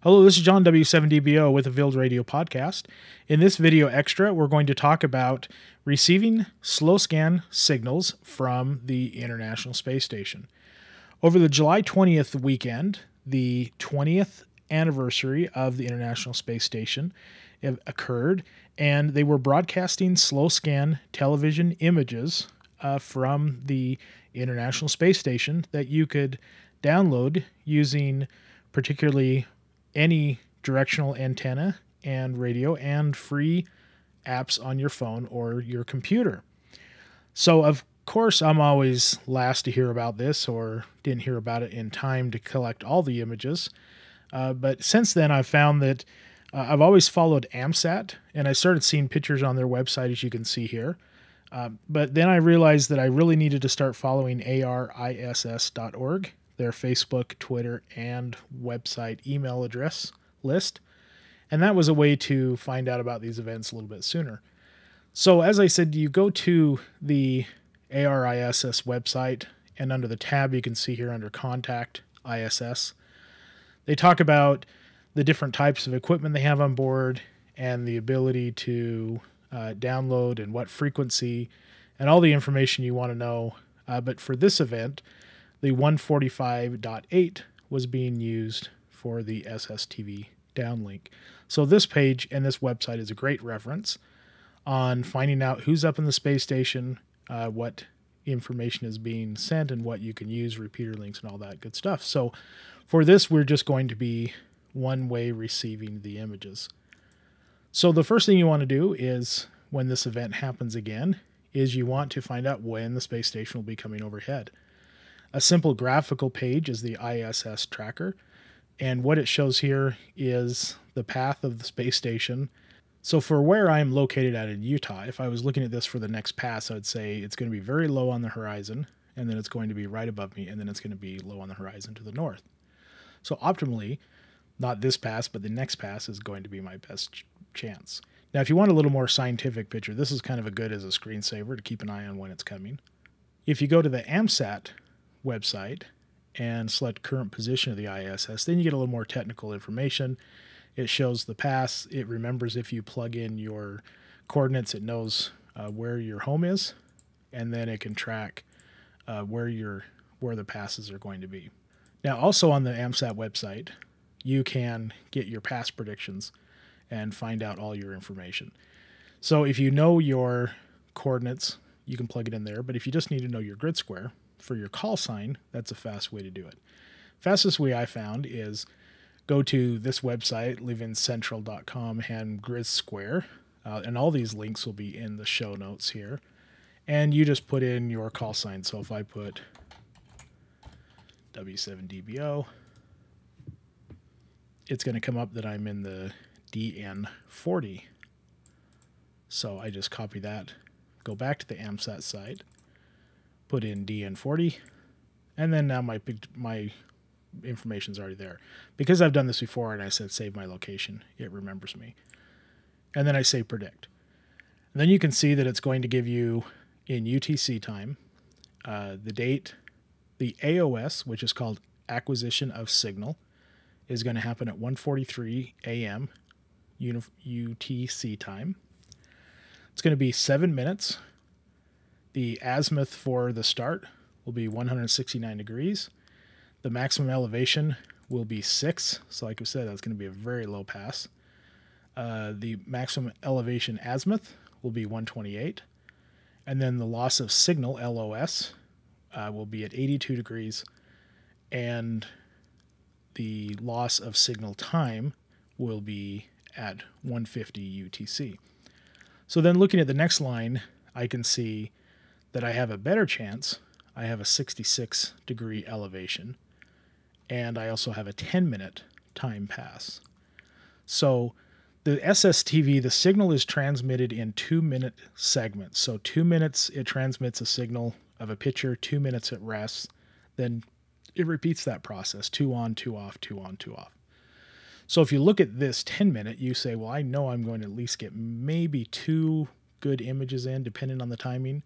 Hello, this is John W7DBO with the Vild Radio Podcast. In this video extra, we're going to talk about receiving slow scan signals from the International Space Station. Over the July 20th weekend, the 20th anniversary of the International Space Station occurred, and they were broadcasting slow scan television images from the International Space Station that you could download using particularly any directional antenna and radio and free apps on your phone or your computer. So, of course, I'm always last to hear about this, or didn't hear about it in time to collect all the images. But since then, I've found that I've always followed AMSAT, and I started seeing pictures on their website, as you can see here. But then I realized that I really needed to start following ariss.org, their Facebook, Twitter, and website email address list. And that was a way to find out about these events a little bit sooner. So as I said, you go to the ARISS website, and under the tab you can see here under Contact ISS, they talk about the different types of equipment they have on board and the ability to download and what frequency and all the information you want to know. But for this event, the 145.8 was being used for the SSTV downlink. So this page and this website is a great reference on finding out who's up in the space station, what information is being sent, and what you can use, repeater links, and all that good stuff. So for this, we're just going to be one-way receiving the images. So the first thing you want to do is, when this event happens again, is you want to find out when the space station will be coming overhead. A simple graphical page is the Iss Tracker, and what it shows here is the path of the space station. So for where I'm located at in Utah, if I was looking at this for the next pass, I would say it's going to be very low on the horizon, and then it's going to be right above me, and then it's going to be low on the horizon to the north. So optimally, not this pass, but the next pass is going to be my best chance. Now, if you want a little more scientific picture, this is kind of a good as a screensaver to keep an eye on when it's coming. If you go to the AMSAT website and select current position of the ISS, then you get a little more technical information. It shows the pass. It remembers if you plug in your coordinates, it knows where your home is, and then it can track where the passes are going to be. Now, also on the AMSAT website, you can get your pass predictions and find out all your information. So if you know your coordinates, you can plug it in there. But if you just need to know your grid square for your call sign, that's a fast way to do it. Fastest way I found is go to this website, livingcentral.com, and grid square, and all these links will be in the show notes here. And you just put in your call sign. So if I put W7DBO, it's going to come up that I'm in the DN40. So I just copy that, go back to the AMSAT site, put in DN40, and then now my information's already there. Because I've done this before and I said save my location, it remembers me. And then I say predict. And then you can see that it's going to give you in UTC time the date. The AOS, which is called acquisition of signal, is going to happen at 1:43 a.m. UTC time. It's going to be 7 minutes. The azimuth for the start will be 169 degrees. The maximum elevation will be 6. So like I said, that's going to be a very low pass. The maximum elevation azimuth will be 128. And then the loss of signal, LOS, will be at 82 degrees. And the loss of signal time will be at 150 UTC. So then looking at the next line, I can see that I have a better chance. I have a 66 degree elevation, and I also have a 10-minute time pass. So the SSTV, the signal is transmitted in 2-minute segments. So 2 minutes it transmits a signal of a picture, 2 minutes it rests, then it repeats that process, 2 on, 2 off, 2 on, 2 off. So if you look at this 10-minute, you say, well, I know I'm going to at least get maybe 2 good images in, depending on the timing.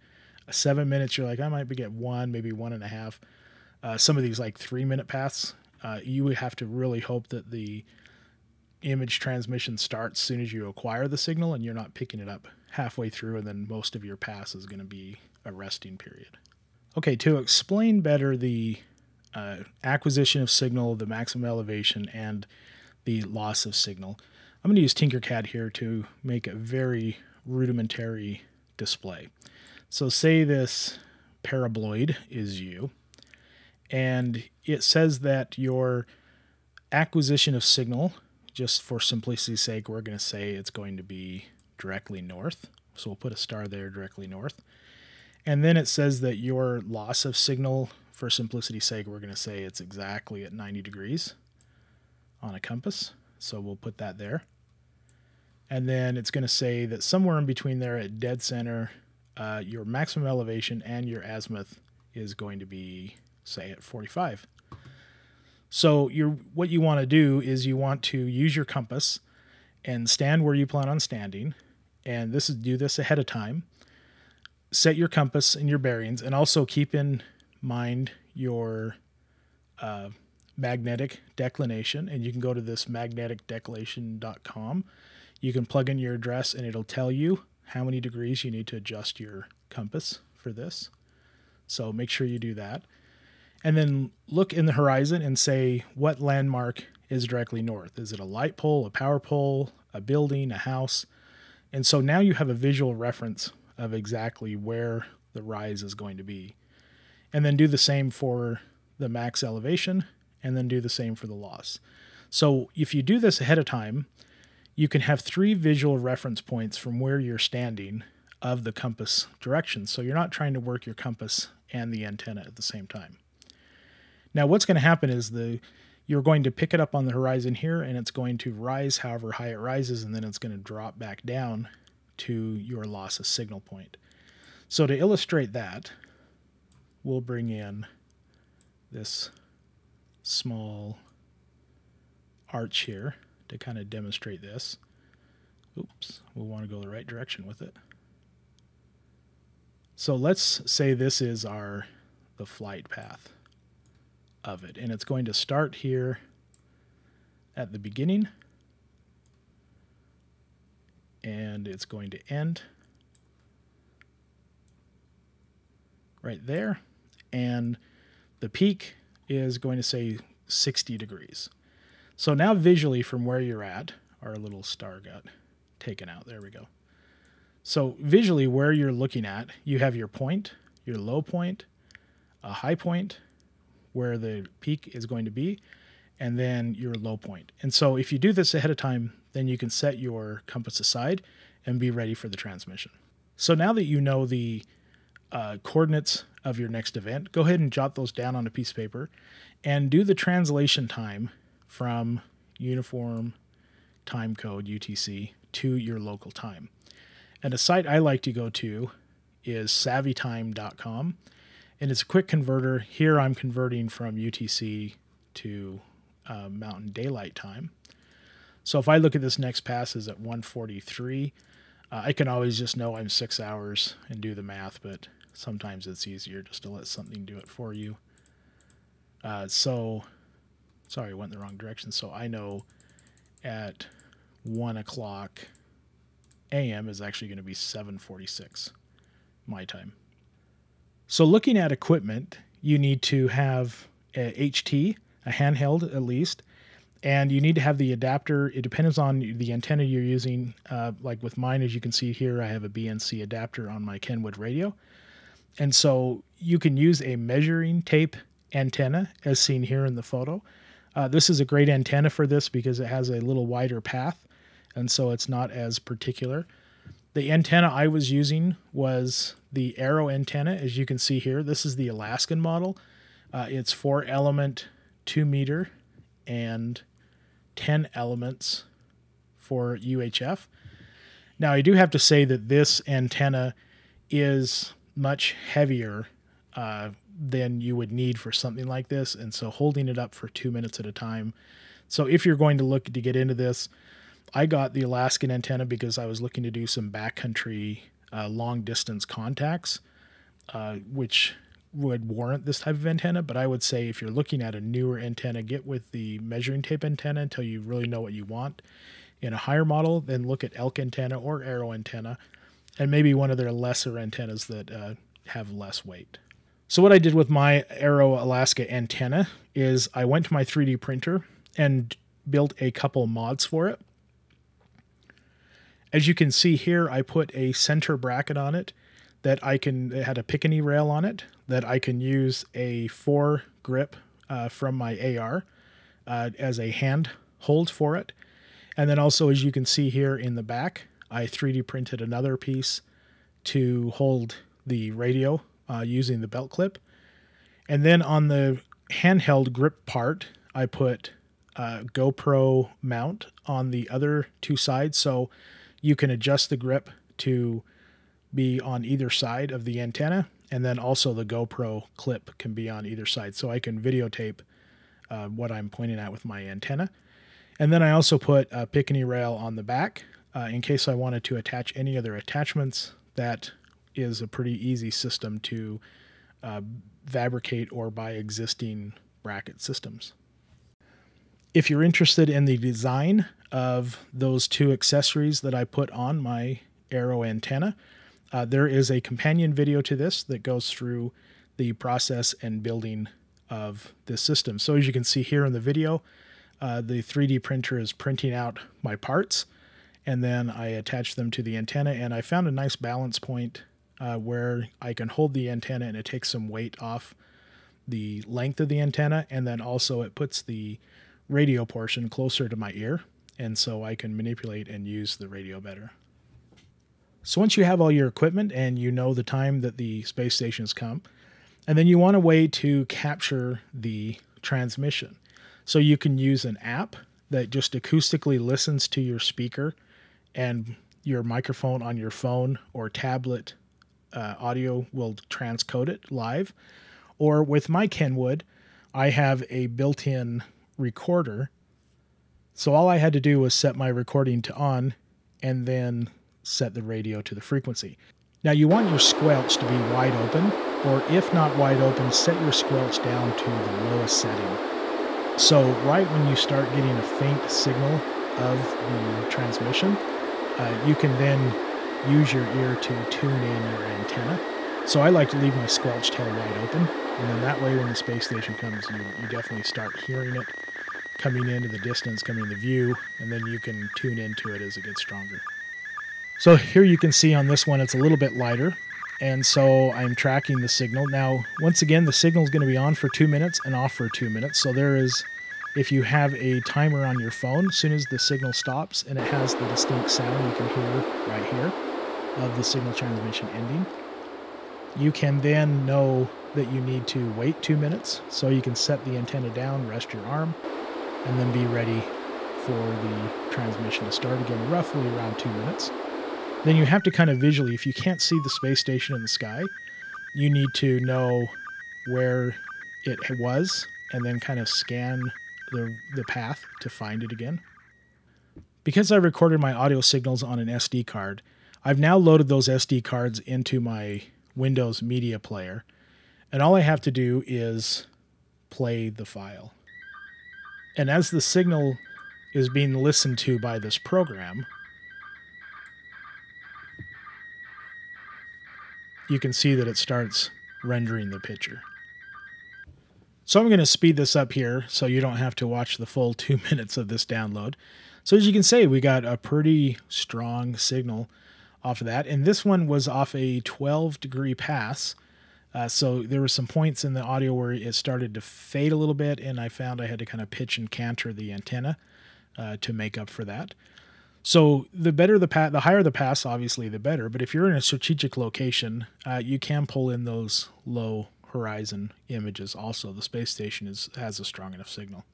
7 minutes, you're like, I might get 1, maybe 1.5. Some of these like 3-minute paths, you would have to really hope that the image transmission starts as soon as you acquire the signal, and you're not picking it up halfway through, and then most of your pass is going to be a resting period. Okay, to explain better the acquisition of signal, the maximum elevation, and the loss of signal, I'm going to use Tinkercad here to make a very rudimentary display. So say this paraboloid is U, and it says that your acquisition of signal, just for simplicity's sake, we're going to say it's going to be directly north. So we'll put a star there, directly north. And then it says that your loss of signal, for simplicity's sake, we're going to say it's exactly at 90 degrees on a compass. So we'll put that there. And then it's going to say that somewhere in between there at dead center, your maximum elevation and your azimuth is going to be, say, at 45. So what you want to do is you want to use your compass and stand where you plan on standing. And do this ahead of time. Set your compass and your bearings, and also keep in mind your magnetic declination. And you can go to this magneticdeclination.com. You can plug in your address, and it'll tell you how many degrees you need to adjust your compass for this. So make sure you do that. And then look in the horizon and say what landmark is directly north. Is it a light pole, a power pole, a building, a house? And so now you have a visual reference of exactly where the rise is going to be. And then do the same for the max elevation, and then do the same for the loss. So if you do this ahead of time, you can have 3 visual reference points from where you're standing of the compass direction. So you're not trying to work your compass and the antenna at the same time. Now what's going to happen is you're going to pick it up on the horizon here, and it's going to rise however high it rises, and then it's going to drop back down to your loss of signal point. So to illustrate that, we'll bring in this small arch here to kind of demonstrate this. Oops, we'll want to go the right direction with it. So let's say this is the flight path of it, and it's going to start here at the beginning, and it's going to end right there, and the peak is going to say 60 degrees. So now visually from where you're at, our little star got taken out, there we go. So visually where you're looking at, you have your point, your low point, a high point, where the peak is going to be, and then your low point. And so if you do this ahead of time, then you can set your compass aside and be ready for the transmission. So now that you know the coordinates of your next event, go ahead and jot those down on a piece of paper and do the translation time from uniform time code UTC to your local time. And a site I like to go to is savvytime.com. And it's a quick converter. Here I'm converting from UTC to Mountain Daylight Time. So if I look at this next pass is at 1:43, I can always just know I'm 6 hours and do the math, but sometimes it's easier just to let something do it for you. Sorry, I went in the wrong direction. So I know at 1 o'clock a.m. is actually going to be 7:46 my time. So looking at equipment, you need to have a HT, a handheld at least, and you need to have the adapter. It depends on the antenna you're using. Like with mine, as you can see here, I have a BNC adapter on my Kenwood radio. And so you can use a measuring tape antenna as seen here in the photo. This is a great antenna for this because it has a little wider path, and so it's not as particular. The antenna I was using was the Arrow antenna, as you can see here. This is the Alaskan model. It's 4 element, 2 meter, and 10 elements for UHF. Now, I do have to say that this antenna is much heavier than you would need for something like this, and so holding it up for 2 minutes at a time. So if you're going to look to get into this, I got the Alaskan antenna because I was looking to do some backcountry long distance contacts, which would warrant this type of antenna, but I would say if you're looking at a newer antenna, get with the measuring tape antenna until you really know what you want. In a higher model, then look at elk antenna or arrow antenna, and maybe one of their lesser antennas that have less weight. So what I did with my Arrow Alaska antenna is I went to my 3D printer and built a couple mods for it. As you can see here, I put a center bracket on it that it had a Picatinny rail on it that I can use a 4 grip from my AR as a hand hold for it. And then also, as you can see here in the back, I 3D printed another piece to hold the radio using the belt clip. And then on the handheld grip part, I put a GoPro mount on the other 2 sides, so you can adjust the grip to be on either side of the antenna, and then also the GoPro clip can be on either side, so I can videotape what I'm pointing at with my antenna. And then I also put a Picatinny rail on the back in case I wanted to attach any other attachments. That is a pretty easy system to fabricate or buy existing bracket systems. If you're interested in the design of those 2 accessories that I put on my Arrow antenna, there is a companion video to this that goes through the process and building of this system. So as you can see here in the video, the 3D printer is printing out my parts, and then I attach them to the antenna, and I found a nice balance point where I can hold the antenna and it takes some weight off the length of the antenna, and then also it puts the radio portion closer to my ear, and so I can manipulate and use the radio better. So once you have all your equipment and you know the time that the space station's come, and then you want a way to capture the transmission. So you can use an app that just acoustically listens to your speaker and your microphone on your phone or tablet audio will transcode it live. Or with my Kenwood, I have a built-in recorder. So all I had to do was set my recording to on and then set the radio to the frequency. Now you want your squelch to be wide open, or if not wide open, set your squelch down to the lowest setting. So right when you start getting a faint signal of the transmission, you can then use your ear to tune in your antenna. So I like to leave my squelch tail wide open, and then that way when the space station comes, you definitely start hearing it coming into the distance, coming into view, and then you can tune into it as it gets stronger. So here you can see on this one, it's a little bit lighter, and so I'm tracking the signal. Now, once again, the signal is going to be on for 2 minutes and off for 2 minutes. So there is, if you have a timer on your phone, as soon as the signal stops and it has the distinct sound you can hear right here of the signal transmission ending, you can then know that you need to wait 2 minutes. So you can set the antenna down, rest your arm, and then be ready for the transmission to start again, roughly around 2 minutes. Then you have to kind of visually, if you can't see the space station in the sky, you need to know where it was and then kind of scan the path to find it again. Because I recorded my audio signals on an SD card, I've now loaded those SD cards into my Windows media player, and all I have to do is play the file. And as the signal is being listened to by this program, you can see that it starts rendering the picture. So I'm going to speed this up here so you don't have to watch the full 2 minutes of this download. So as you can see, we got a pretty strong signal off of that. And this one was off a 12-degree pass. So there were some points in the audio where it started to fade a little bit, and I found I had to kind of pitch and canter the antenna to make up for that. So the higher the pass, obviously, the better. But if you're in a strategic location, you can pull in those low horizon images also. The space station has a strong enough signal.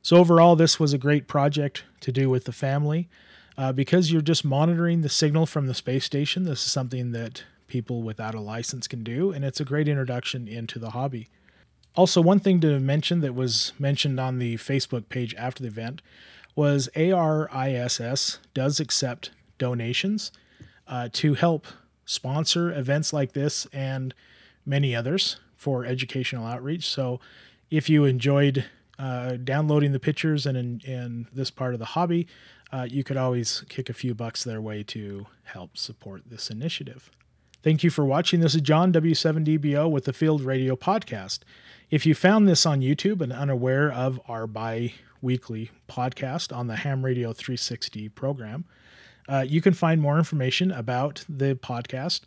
So overall, this was a great project to do with the family. Because you're just monitoring the signal from the space station, this is something that people without a license can do, and it's a great introduction into the hobby. Also, one thing to mention that was mentioned on the Facebook page after the event was ARISS does accept donations to help sponsor events like this and many others for educational outreach. So if you enjoyed downloading the pictures and in this part of the hobby, you could always kick a few bucks their way to help support this initiative. Thank you for watching. This is John, W7DBO, with the Field Radio Podcast. If you found this on YouTube and unaware of our bi-weekly podcast on the Ham Radio 360 program, you can find more information about the podcast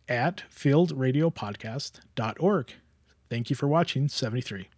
at fieldradiopodcast.org. Thank you for watching 73.